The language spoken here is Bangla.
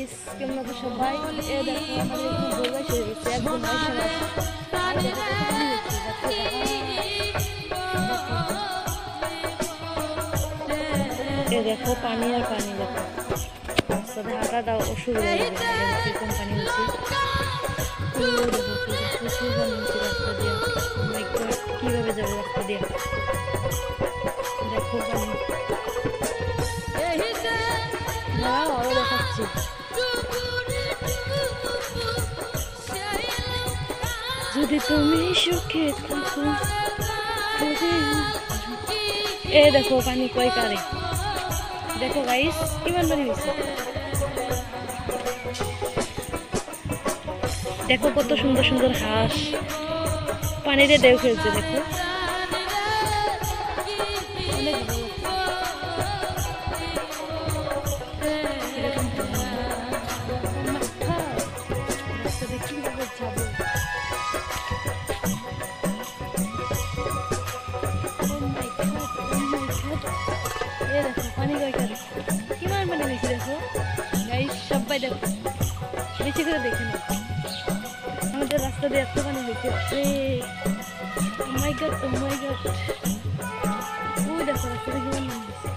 গাইস, কেমন আছো সবাই? এ দেখো আমাদের এখানে ভোরবেলা শুরু হয়েছে, একদম বর্ষা মাস। আর দেখো কত পানি হচ্ছে, এ দেখো পানি আর পানি। দেখো রাস্তাতে হাঁটাটা অসুবিধা হয়ে যাবে, কিরকম পানি হচ্ছে। ও দেখো প্রচুর পানি হচ্ছে রাস্তা দিয়ে। Oh my God, কিভাবে যাবো রাস্তা দিয়ে? দেখো পানি, দাঁড়াও আরো দেখাচ্ছি। যদি তুমি সুখে থাকো, এ দেখো পানি কয় কারে। দেখো গাইস কিমান পানি হয়েছে, দেখো কত সুন্দর সুন্দর হাঁস পানিতে ঢেউ খেলছে। দেখো অনেক ভালো লাগছে। রাস্তাতে কিভাবে যাবো? এ দেখো পানি কয় কারে, কিমান পানি হয়েছে। দেখো গাইস সবাই দেখো, বেশি করে দেখে নাও। আমাদের রাস্তা দিয়ে এত পানি হয়েছে, ও মাই গড, ও মাই গড। ওই দেখো রাস্তাতে কিমান পানি হয়েছে।